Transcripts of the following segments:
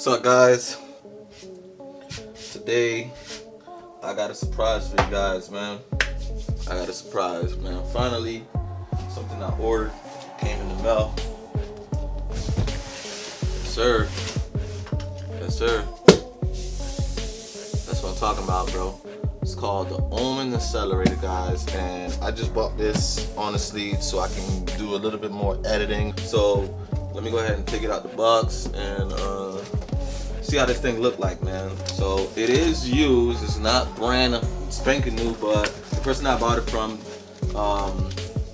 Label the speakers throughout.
Speaker 1: What's up, guys? Today I got a surprise for you guys, man. I got a surprise, man. Finally, something I ordered came in the mail. Yes, sir. Yes, sir. That's what I'm talking about, bro. It's called the Omen Accelerator, guys, and I just bought this honestly so I can do a little bit more editing. So let me go ahead and take it out the box and see how this thing look like, man. So it is used. It's not brand spanking new, but the person I bought it from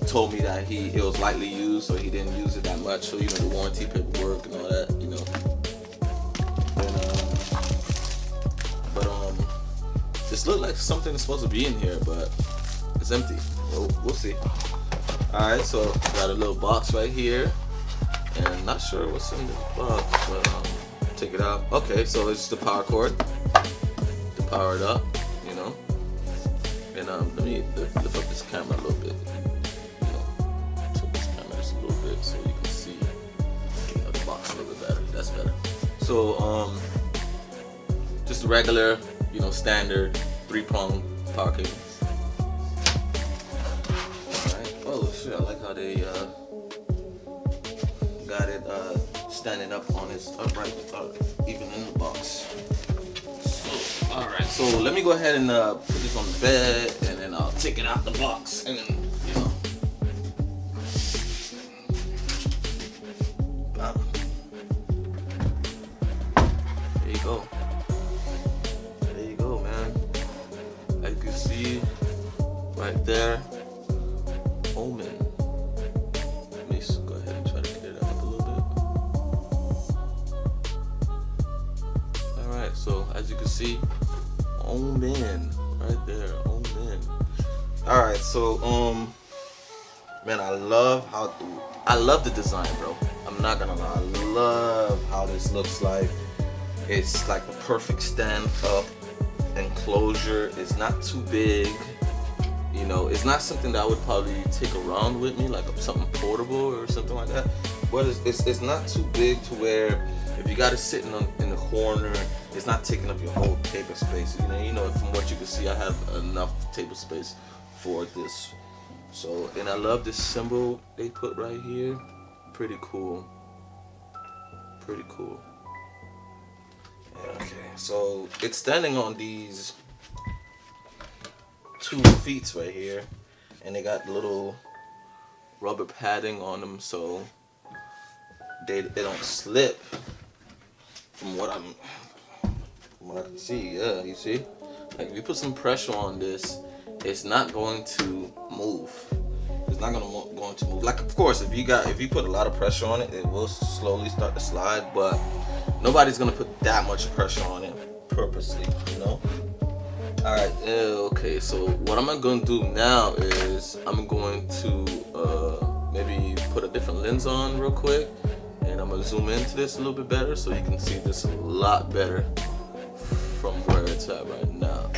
Speaker 1: told me that it was lightly used, so he didn't use it that much. So the warranty paperwork and all that, this looked like something that's supposed to be in here, but it's empty. We'll see. Alright, so got a little box right here, and not sure what's in this box, but take it out. Okay, so it's the power cord to power it up, and let me lift up this camera a little bit, tilt this camera just a little bit so you can see the box a little bit better. That's better. So just a regular standard 3-prong power cable. Alright. Oh shit, I like how they got it standing up on its upright, even in the box. So, alright, so let me go ahead and put this on the bed, and then I'll take it out the box, and then there you go. See right there, Omen. Let me just go ahead and try to get it up a little bit. Alright, so as you can see, Omen right there, Omen. Alright, so man, I love the design, bro. I'm not gonna lie, I love how this looks like. It's like the perfect stand up enclosure. It's not too big, it's not something that I would probably take around with me, like something portable or something like that, but it's not too big to where if you got it sitting in the corner, it's not taking up your whole table space. From what you can see, I have enough table space for this. So, and I love this symbol they put right here. Pretty cool. Okay, so it's standing on these 2 feet right here, and they got little rubber padding on them so they don't slip. From what I can see, yeah, you see, like if you put some pressure on this, it's not going to move. It's not going to move. Like, of course, if you put a lot of pressure on it, it will slowly start to slide, but nobody's gonna put that much pressure on it purposely, Alright, okay, so what I'm gonna do now is I'm going to maybe put a different lens on real quick, and I'm gonna zoom into this a little bit better so you can see this a lot better from where it's at right now.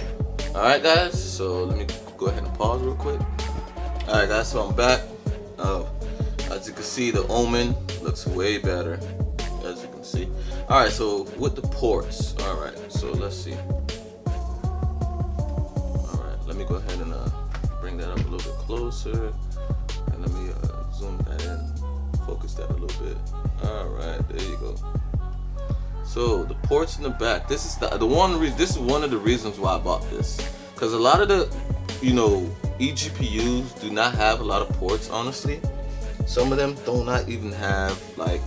Speaker 1: Alright guys, so let me go ahead and pause real quick. Alright guys, so I'm back. As you can see, the Omen looks way better, as you can see. Alright, so with the ports, alright, so let's see. Alright, let me go ahead and bring that up a little bit closer, and let me zoom that in, focus that a little bit. Alright, there you go. So the ports in the back, this is this is one of the reasons why I bought this, because a lot of the EGPUs do not have a lot of ports, honestly. Some of them do not even have like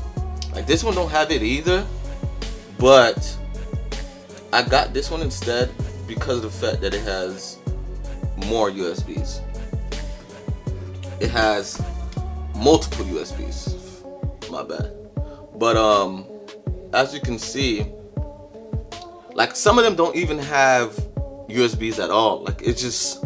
Speaker 1: this one don't have it either, but I got this one instead because of the fact that it has more USBs. It has multiple USBs, my bad. But as you can see, like some of them don't even have USBs at all. Like it's just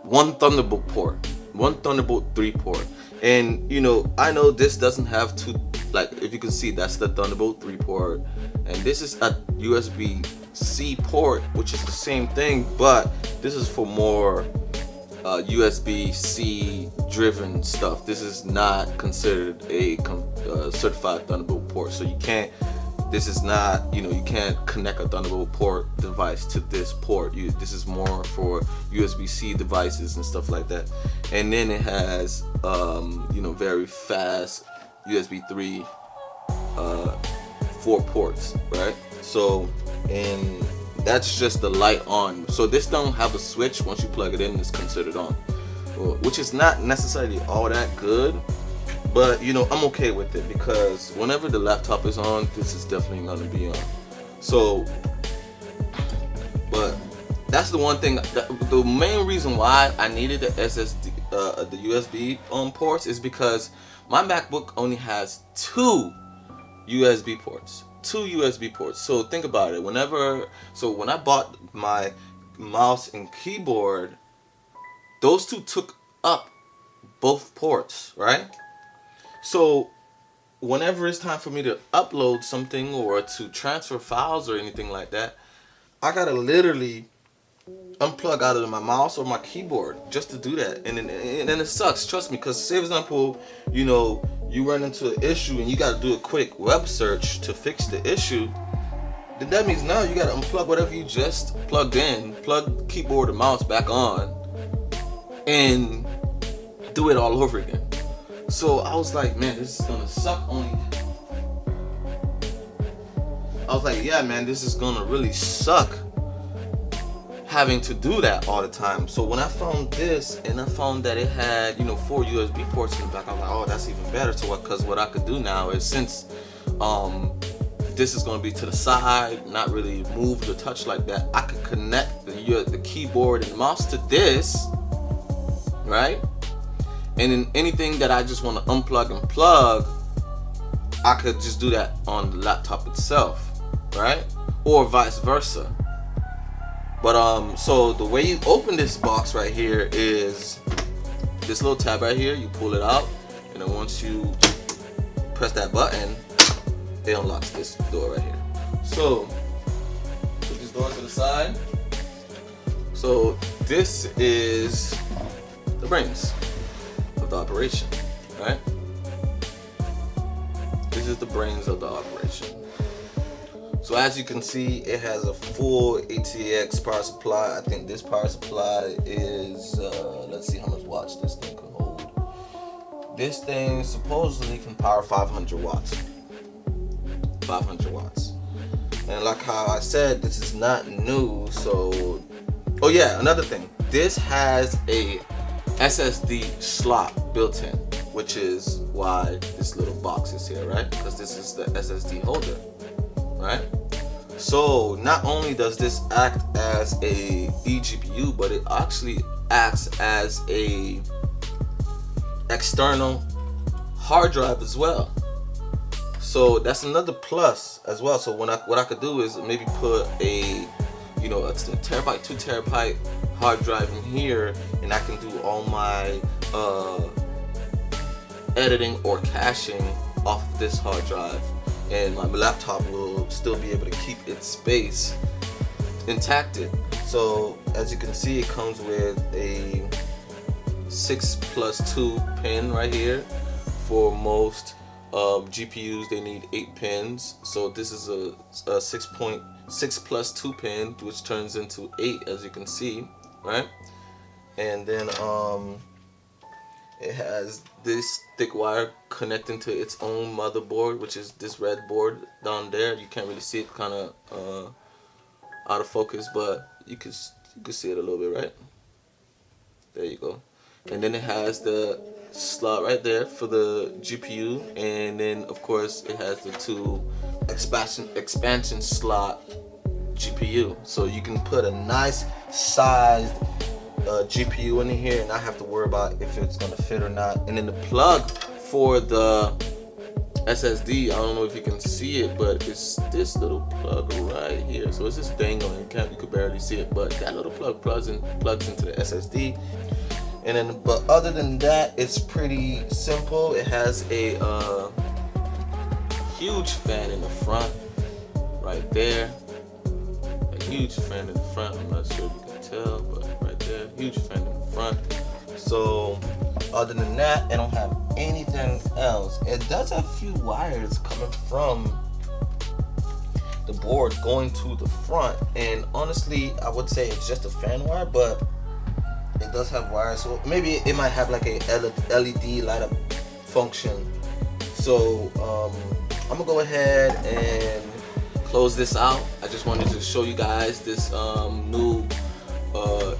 Speaker 1: one Thunderbolt port, one Thunderbolt 3 port. And I know this doesn't have two, like if you can see, that's the Thunderbolt 3 port, and this is a USB-C port, which is the same thing, but this is for more USB-C driven stuff. This is not considered a certified Thunderbolt port, so you can't this is not, you know, you can't connect a Thunderbolt port device to this port. This is more for USB-C devices and stuff like that. And then it has, you know, very fast USB 3 4 ports, right? So, and that's just the light on. So this don't have a switch. Once you plug it in, it's considered on, which is not necessarily all that good. But, you know, I'm okay with it because whenever the laptop is on, this is definitely going to be on. So, but that's the one thing. The main reason why I needed the SSD, the USB ports, is because my MacBook only has 2 USB ports. 2 USB ports. So think about it. When I bought my mouse and keyboard, those 2 took up both ports, right? So whenever it's time for me to upload something or to transfer files or anything like that, I gotta literally unplug out of my mouse or my keyboard just to do that. And it sucks, trust me, because say for example, you know, you run into an issue and you gotta do a quick web search to fix the issue, then that means now you gotta unplug whatever you just plugged in, plug keyboard and mouse back on, and do it all over again. So I was like, man, this is gonna suck I was like, yeah, man, this is gonna really suck having to do that all the time. So when I found this and I found that it had, you know, 4 USB ports in the back, I was like, oh, that's even better. So because what I could do now is, since this is gonna be to the side, not really moved or touched like that, I could connect the keyboard and mouse to this, right? And then anything that I just want to unplug and plug, I could just do that on the laptop itself, right? Or vice versa. But so the way you open this box right here is this little tab right here. You pull it out, and then once you press that button, it unlocks this door right here. So put this door to the side. So this is the brains of the operation, right? This is the brains of the operation. So as you can see, it has a full ATX power supply. I think this power supply is, let's see how much watts this thing can hold. This thing supposedly can power 500 watts. 500 watts. And like how I said, this is not new, so... Oh yeah, another thing. This has a SSD slot built in, which is why this little box is here, right? Because this is the SSD holder, right? So not only does this act as a eGPU, but it actually acts as a external hard drive as well. So that's another plus as well. So what I could do is maybe put a, you know, a terabyte, 2 terabyte hard drive in here, and I can do all my editing or caching off this hard drive, and my laptop will still be able to keep its space intact. So as you can see, it comes with a 6+2 pin right here. For most GPUs, they need 8 pins. So this is a 6+2 pin, which turns into 8, as you can see, right? And then it has this thick wire connecting to its own motherboard, which is this red board down there. You can't really see it, kind of out of focus, but you can see it a little bit, right? There you go. And then it has the slot right there for the GPU, and then of course it has the 2 expansion slot GPU, so you can put a nice sized GPU in here and not have to worry about if it's gonna fit or not. And then the plug for the SSD, I don't know if you can see it, but it's this little plug right here. So it's just dangling, you could barely see it, but that little plug plugs into the SSD. And then, but other than that, it's pretty simple. It has a huge fan in the front, right there. A huge fan in the front. I'm not sure if you can tell, but right there, huge fan in the front. So, other than that, I don't have anything else. It does have a few wires coming from the board going to the front, and honestly I would say it's just a fan wire, but it does have wires, so maybe it might have like a LED light up function. So I'm gonna go ahead and close this out. I just wanted to show you guys this new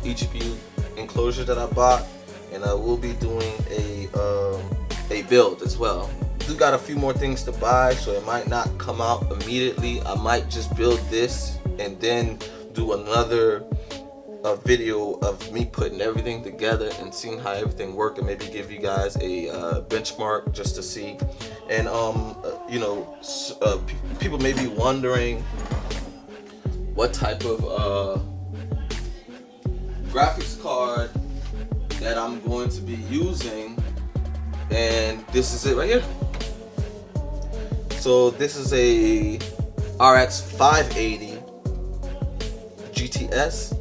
Speaker 1: EGPU enclosure that I bought, and I will be doing a build as well. We got a few more things to buy, so it might not come out immediately. I might just build this and then do another video of me putting everything together and seeing how everything works, and maybe give you guys a benchmark just to see. And you know, people may be wondering what type of graphics card that I'm going to be using, and this is it right here. So this is a RX 580 GTS,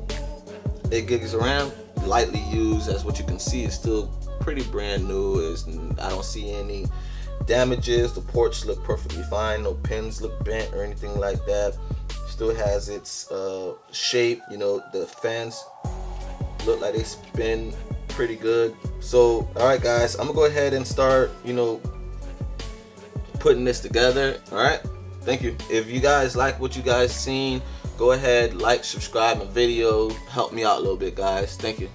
Speaker 1: 8 gigs of RAM, lightly used. As what you can see, it's still pretty brand new. I don't see any damages. The ports look perfectly fine. No pins look bent or anything like that. Still has its shape. You know, the fans look like they spin pretty good. So alright guys, I'm gonna go ahead and start, you know, putting this together. Alright, thank you. If you guys like what you guys seen, go ahead, like, subscribe my video, help me out a little bit guys. Thank you.